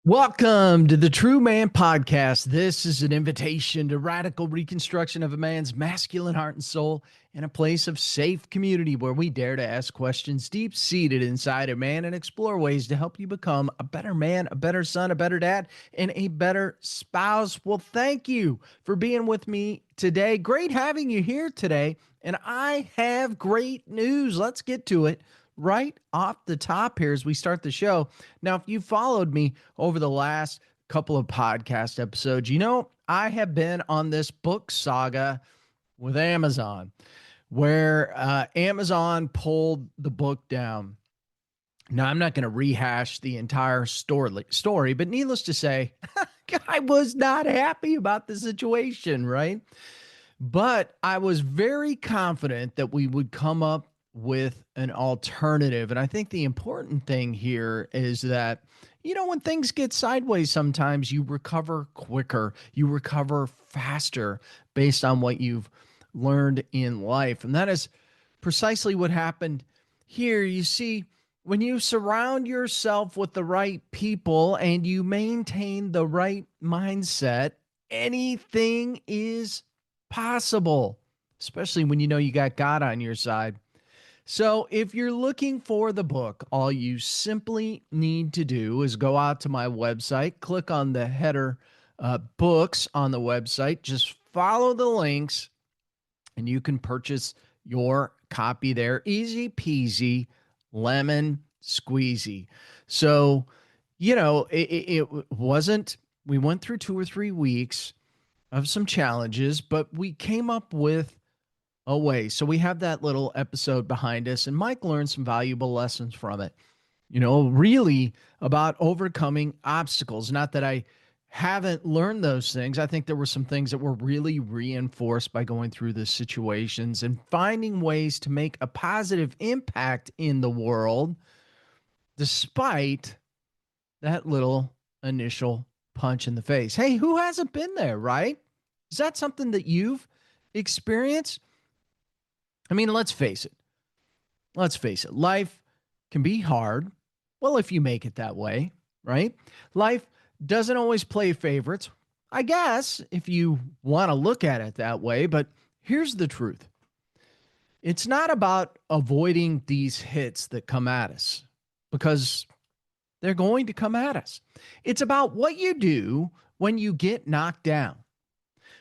Welcome to the True Man Podcast. This is an invitation to radical reconstruction of a man's masculine heart and soul in a place of safe community where we dare to ask questions deep seated inside a man and explore ways to help you become a better man, a better son, a better dad, and a better spouse. Well, thank you for being with me today. Great having you here today. And I have great news. Let's get to it right off the top here as we start the show. Now, if you followed me over the last couple of podcast episodes, you know I have been on this book saga with Amazon where Amazon pulled the book down. Now, I'm not going to rehash the entire story, but needless to say, I was not happy about the situation, right? But I was very confident that we would come up with an alternative. And I think the important thing here is that, when things get sideways, sometimes you recover quicker, you recover faster based on what you've learned in life. And that is precisely what happened here. You see, when you surround yourself with the right people and you maintain the right mindset, anything is possible, especially when you know you got God on your side. So, if you're looking for the book, all you simply need to do is go out to my website, click on the header books on the website, just follow the links, and you can purchase your copy there. Easy peasy, lemon squeezy. So, it wasn't, we went through 2 or 3 weeks of some challenges, but we came up with a way. So we have that little episode behind us, and Mike learned some valuable lessons from it, really about overcoming obstacles. Not that I haven't learned those things. I think there were some things that were really reinforced by going through the situations and finding ways to make a positive impact in the world despite that little initial punch in the face. Hey, who hasn't been there, right? Is that something that you've experienced? I mean, let's face it. Let's face it. Life can be hard. Well, if you make it that way, right? Life doesn't always play favorites, I guess, if you want to look at it that way. But here's the truth. It's not about avoiding these hits that come at us, because they're going to come at us. It's about what you do when you get knocked down.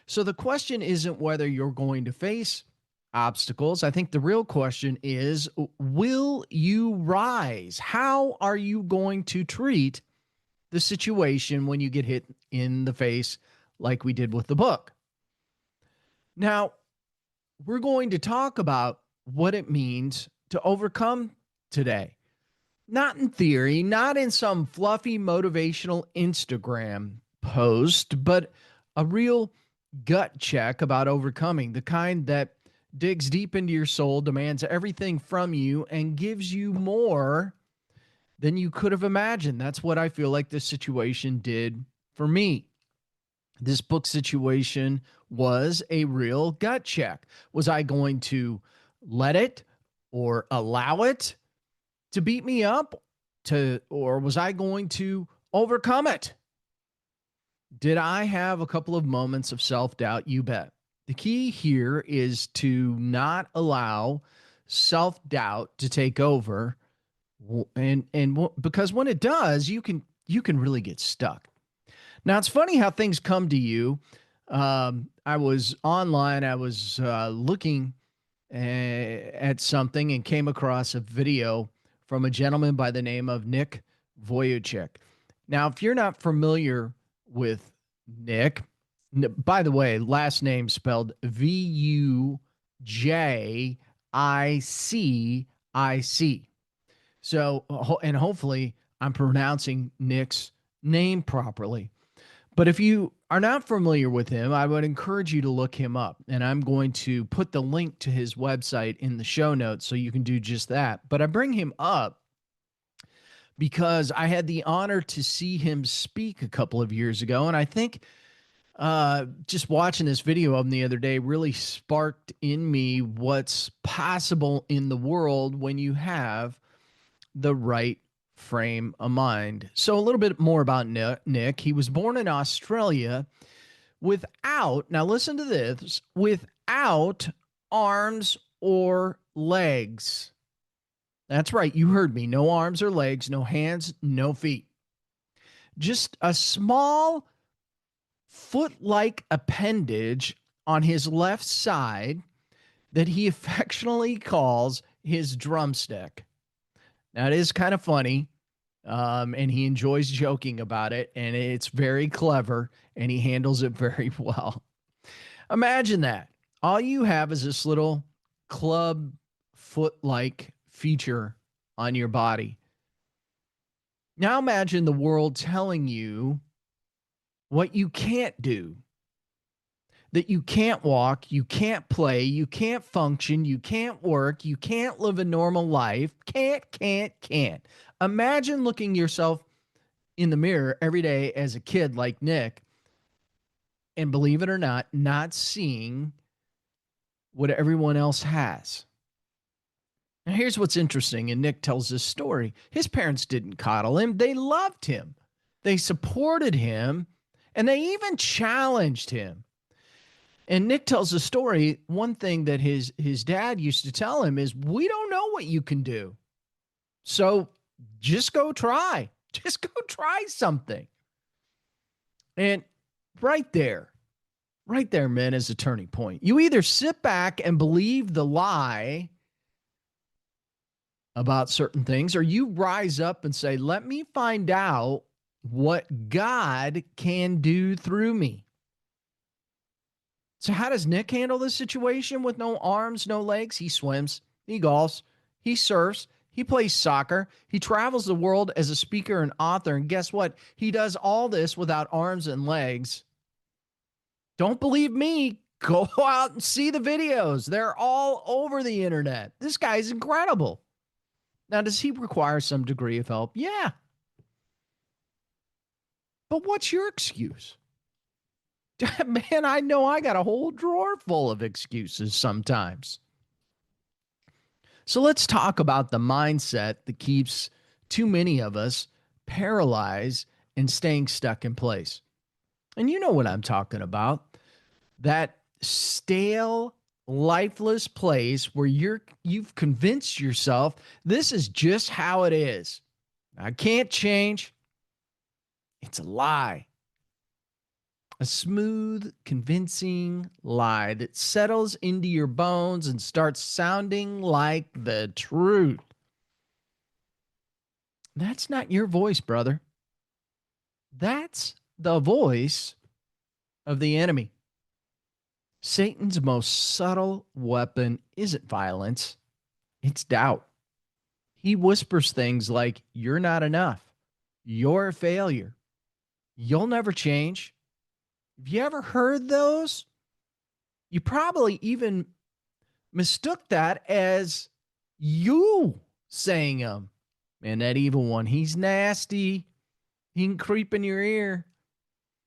So the question isn't whether you're going to face obstacles. I think the real question is, will you rise? How are you going to treat the situation when you get hit in the face like we did with the book? Now, we're going to talk about what it means to overcome today. Not in theory, not in some fluffy motivational Instagram post, but a real gut check about overcoming, the kind that digs deep into your soul, demands everything from you, and gives you more than you could have imagined. That's what I feel like this situation did for me. This book situation was a real gut check. Was I going to let it or allow it to beat me up, or was I going to overcome it? Did I have a couple of moments of self-doubt? You bet. The key here is to not allow self-doubt to take over, and because when it does, you can really get stuck. Now, it's funny how things come to you. I was online, I was looking at something and came across a video from a gentleman by the name of Nick Vujicic. Now, if you're not familiar with Nick, by the way, last name spelled Vujicic. So, and hopefully I'm pronouncing Nick's name properly. But if you are not familiar with him, I would encourage you to look him up. And I'm going to put the link to his website in the show notes so you can do just that. But I bring him up because I had the honor to see him speak a couple of years ago. And I think just watching this video of him the other day really sparked in me what's possible in the world when you have the right frame of mind. So, a little bit more about Nick. He was born in Australia without, now listen to this, without arms or legs. That's right. You heard me. No arms or legs, no hands, no feet. Just a small foot-like appendage on his left side that he affectionately calls his drumstick. Now, it is kind of funny, and he enjoys joking about it, and it's very clever, and he handles it very well. Imagine that. All you have is this little club foot-like feature on your body. Now imagine the world telling you what you can't do, that you can't walk, you can't play, you can't function, you can't work, you can't live a normal life. Can't. Imagine looking yourself in the mirror every day as a kid like Nick, and believe it or not seeing what everyone else has. Now, here's what's interesting, and Nick tells this story. His parents didn't coddle him. They loved him. They supported him, and they even challenged him. And Nick tells the story. One thing that his dad used to tell him is, we don't know what you can do. So just go try. Just go try something. And right there, man, is a turning point. You either sit back and believe the lie about certain things, or you rise up and say, let me find out what God can do through me. So how does Nick handle this situation with no arms, no legs? He swims, he golfs, he surfs, he plays soccer, he travels the world as a speaker and author. And guess what? He does all this without arms and legs. Don't believe me? Go out and see the videos. They're all over the internet. This guy's incredible. Now, does he require some degree of help? Yeah. But what's your excuse? Man, I know I got a whole drawer full of excuses sometimes. So let's talk about the mindset that keeps too many of us paralyzed and staying stuck in place. And you know what I'm talking about. That stale, lifeless place where you've convinced yourself this is just how it is. I can't change. It's a lie. A smooth, convincing lie that settles into your bones and starts sounding like the truth. That's not your voice, brother. That's the voice of the enemy. Satan's most subtle weapon isn't violence, it's doubt. He whispers things like, you're not enough. You're a failure. You'll never change. Have you ever heard those? You probably even mistook that as you saying them. Man, that evil one, he's nasty. He can creep in your ear.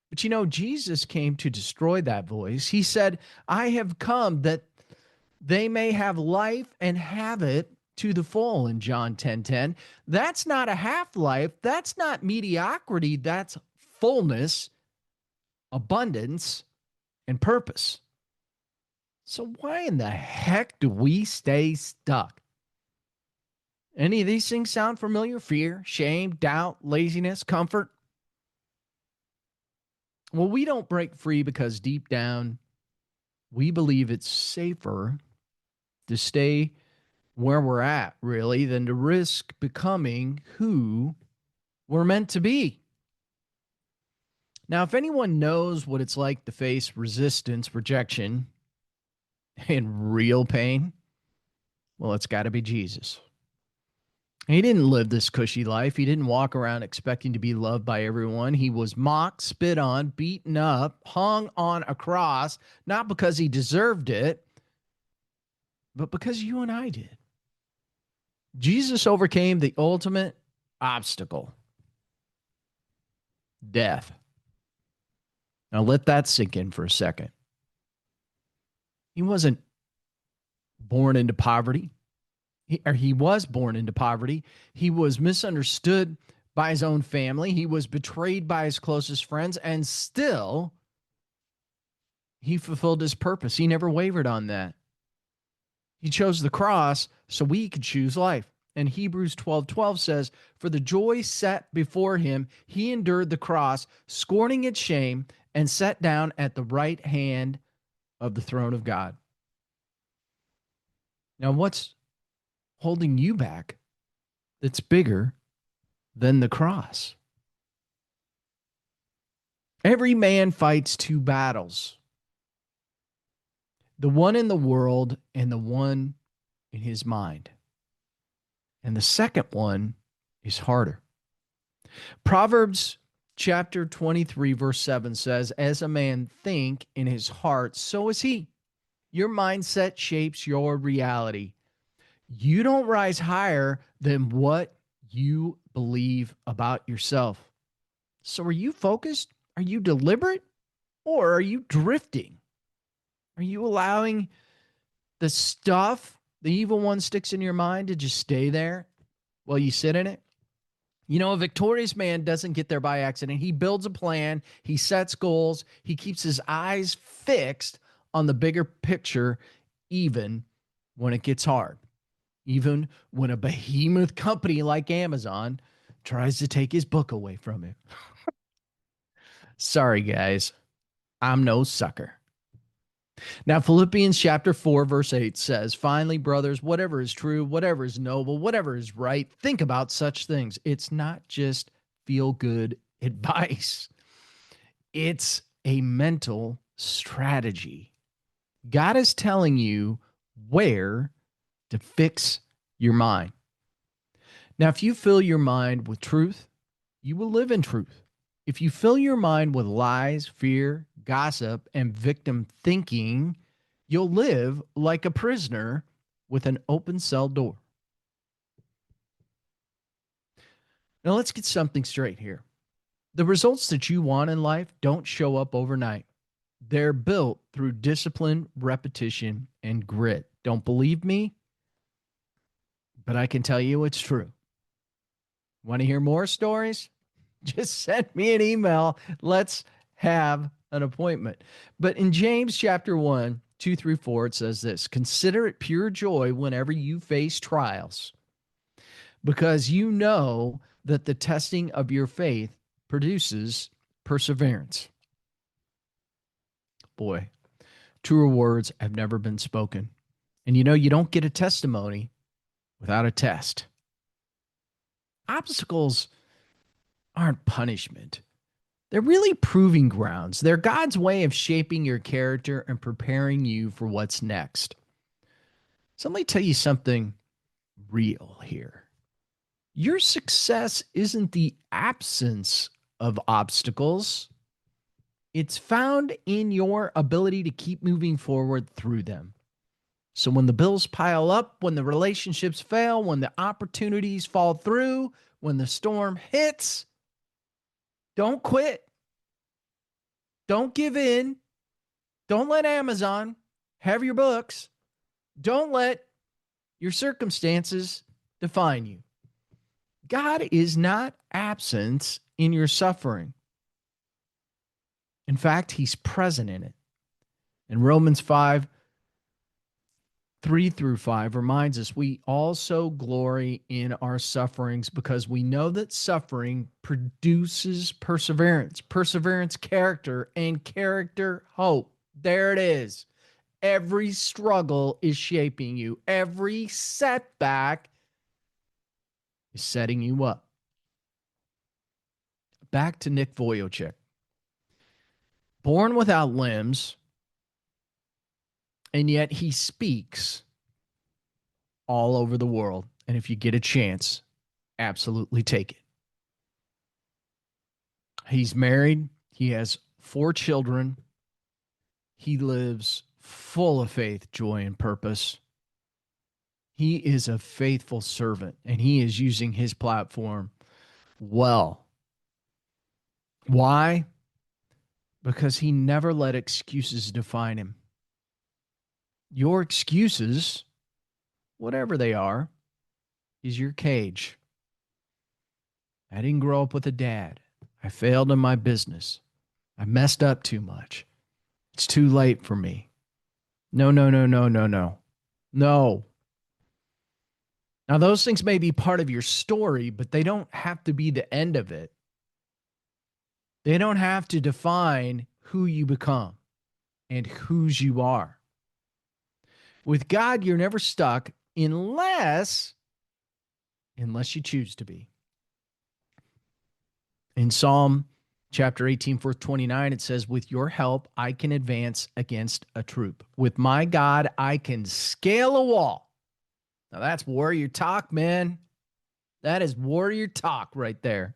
But you know, Jesus came to destroy that voice. He said, I have come that they may have life and have it to the full in John 10:10. That's not a half life. That's not mediocrity. That's fullness, abundance, and purpose. So why in the heck do we stay stuck? Any of these things sound familiar? Fear, shame, doubt, laziness, comfort? Well, we don't break free because deep down, we believe it's safer to stay where we're at, really, than to risk becoming who we're meant to be. Now, if anyone knows what it's like to face resistance, rejection, and real pain, well, it's got to be Jesus. He didn't live this cushy life. He didn't walk around expecting to be loved by everyone. He was mocked, spit on, beaten up, hung on a cross, not because he deserved it, but because you and I did. Jesus overcame the ultimate obstacle, death. Now let that sink in for a second. He wasn't born into poverty. He was born into poverty. He was misunderstood by his own family. He was betrayed by his closest friends, and still he fulfilled his purpose. He never wavered on that. He chose the cross so we could choose life. And Hebrews 12:12 says, "For the joy set before him, he endured the cross, scorning its shame, and sat down at the right hand of the throne of God." Now, what's holding you back that's bigger than the cross? Every man fights two battles, the one in the world and the one in his mind. And the second one is harder. Proverbs chapter 23, verse 7 says, "As a man think in his heart, so is he." Your mindset shapes your reality. You don't rise higher than what you believe about yourself. So are you focused? Are you deliberate? Or are you drifting? Are you allowing the stuff the evil one sticks in your mind to just stay there while you sit in it? You know, a victorious man doesn't get there by accident. He builds a plan, he sets goals, he keeps his eyes fixed on the bigger picture, even when it gets hard, even when a behemoth company like Amazon tries to take his book away from him. Sorry, guys, I'm no sucker. Now, Philippians chapter 4, verse 8 says, "Finally, brothers, whatever is true, whatever is noble, whatever is right, think about such things." It's not just feel good advice, it's a mental strategy. God is telling you where to fix your mind. Now, if you fill your mind with truth, you will live in truth. If you fill your mind with lies, fear, gossip, and victim thinking, you'll live like a prisoner with an open cell door. Now, let's get something straight here. The results that you want in life don't show up overnight. They're built through discipline, repetition, and grit. Don't believe me? But I can tell you it's true. Want to hear more stories? Just send me an email. Let's have an appointment. But in James chapter 1, 2 through 4, it says this: "Consider it pure joy whenever you face trials, because you know that the testing of your faith produces perseverance." Boy, truer words have never been spoken. And you know, you don't get a testimony without a test. Obstacles aren't punishment. They're really proving grounds. They're God's way of shaping your character and preparing you for what's next. So let me tell you something real here. Your success isn't the absence of obstacles. It's found in your ability to keep moving forward through them. So when the bills pile up, when the relationships fail, when the opportunities fall through, when the storm hits, don't quit. Don't give in. Don't let Amazon have your books. Don't let your circumstances define you. God is not absent in your suffering. In fact, he's present in it. And Romans 5, 3 through 5 reminds us we also glory in our sufferings because we know that suffering produces perseverance, perseverance, character, and character, hope. There it is. Every struggle is shaping you. Every setback is setting you up. Back to Nick Vujicic. Born without limbs, and yet he speaks all over the world. And if you get a chance, absolutely take it. He's married. He has 4 children. He lives full of faith, joy, and purpose. He is a faithful servant, and he is using his platform well. Why? Because he never let excuses define him. Your excuses, whatever they are, He's your cage. I didn't grow up with a dad. I failed in my business. I messed up too much. It's too late for me. No, no, no, no, no, no. No. Now, those things may be part of your story, but they don't have to be the end of it. They don't have to define who you become and whose you are. With God, you're never stuck unless you choose to be. In Psalm chapter 18, verse 29, it says, with your help, I can advance against a troop. With my God, I can scale a wall. Now that's warrior talk, man. That is warrior talk right there.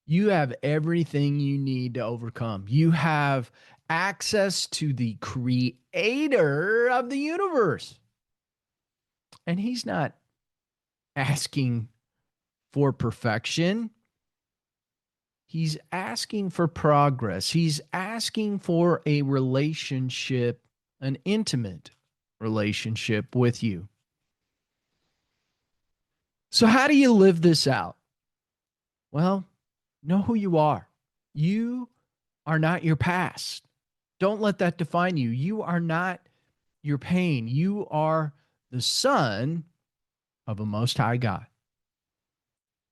You have everything you need to overcome. You have access to the creator of the universe. And he's not asking for perfection. He's asking for progress. He's asking for a relationship, an intimate relationship with you. So, how do you live this out? Well, know who you are. You are not your past. Don't let that define you. You are not your pain. You are the son of a most high God.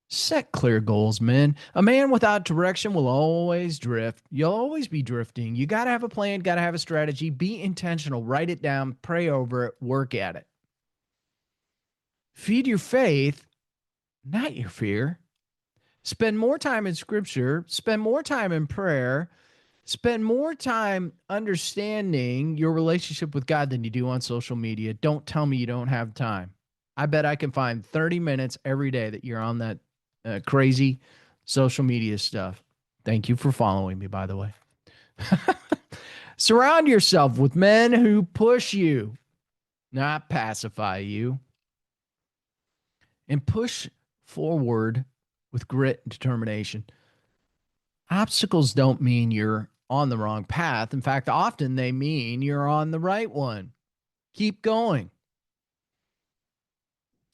Set clear goals, man. A man without direction will always drift. You'll always be drifting. You got to have a plan, got to have a strategy. Be intentional. Write it down, pray over it, work at it. Feed your faith, not your fear. Spend more time in scripture, spend more time in prayer, spend more time understanding your relationship with God than you do on social media. Don't tell me you don't have time. I bet I can find 30 minutes every day that you're on that crazy social media stuff. Thank you for following me, by the way. Surround yourself with men who push you, not pacify you, and push forward with grit and determination. Obstacles don't mean you're on the wrong path. In fact, often they mean you're on the right one. Keep going.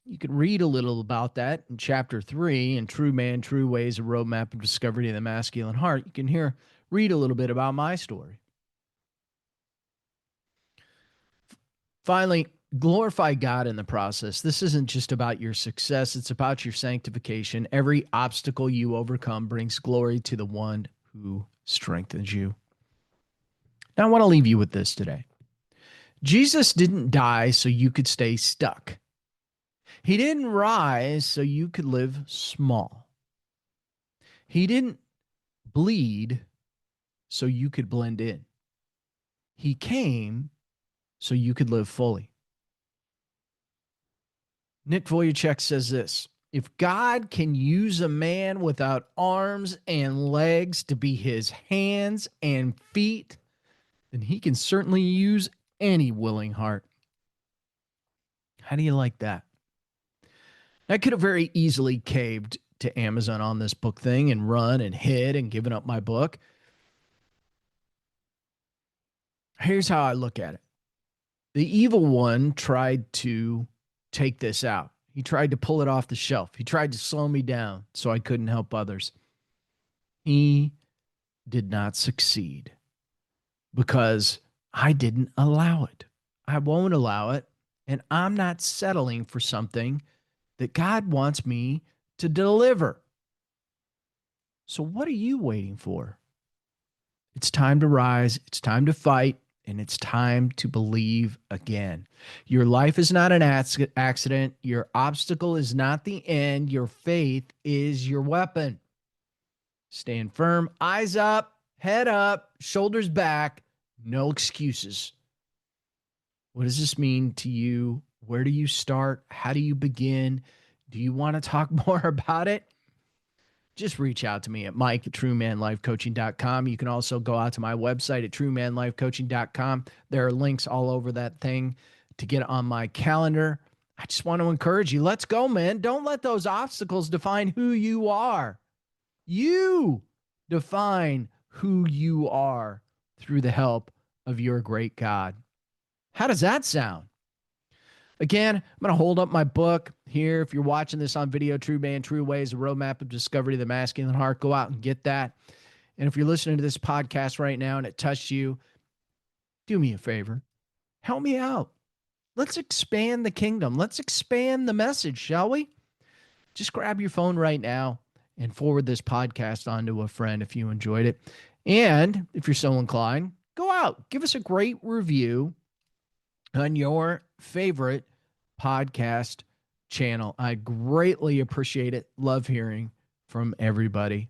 You can read a little about that in chapter 3 in True Man, True Ways, a roadmap of discovery of the masculine heart. You can read a little bit about my story. Finally, glorify God in the process. This isn't just about your success, it's about your sanctification. Every obstacle you overcome brings glory to the one who strengthens you. Now, I want to leave you with this today. Jesus didn't die so you could stay stuck. He didn't rise so you could live small. He didn't bleed so you could blend in. He came so you could live fully. Nick Vujicic says this: if God can use a man without arms and legs to be his hands and feet, then he can certainly use any willing heart. How do you like that? I could have very easily caved to Amazon on this book thing and run and hid and given up my book. Here's how I look at it. The evil one tried to take this out. He tried to pull it off the shelf. He tried to slow me down so I couldn't help others. He did not succeed because I didn't allow it. I won't allow it. And I'm not settling for something that God wants me to deliver. So what are you waiting for? It's time to rise. It's time to fight. And it's time to believe again. Your life is not an accident. Your obstacle is not the end. Your faith is your weapon. Stand firm, eyes up, head up, shoulders back, no excuses. What does this mean to you? Where do you start? How do you begin? Do you want to talk more about it? Just reach out to me at Mike at TrueManLifeCoaching.com. You can also go out to my website at TrueManLifeCoaching.com. There are links all over that thing to get on my calendar. I just want to encourage you. Let's go, man. Don't let those obstacles define who you are. You define who you are through the help of your great God. How does that sound? Again, I'm going to hold up my book here. If you're watching this on video, True Man, True Ways, A Roadmap of Discovery of the Masculine Heart, go out and get that. And if you're listening to this podcast right now and it touched you, do me a favor. Help me out. Let's expand the kingdom. Let's expand the message, shall we? Just grab your phone right now and forward this podcast on to a friend if you enjoyed it. And if you're so inclined, go out, give us a great review on your favorite podcast channel. I greatly appreciate it. Love hearing from everybody.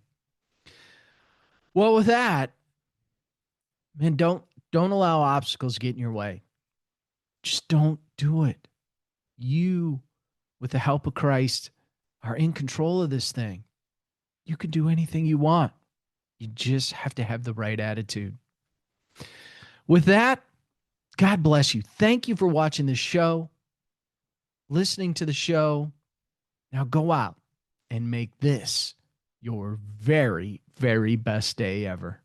Well, with that, man, don't allow obstacles get in your way. Just don't do it. You, with the help of Christ, are in control of this thing. You can do anything you want. You just have to have the right attitude. With that, God bless you. Thank you for watching this show, listening to the show. Now go out and make this your very, very best day ever.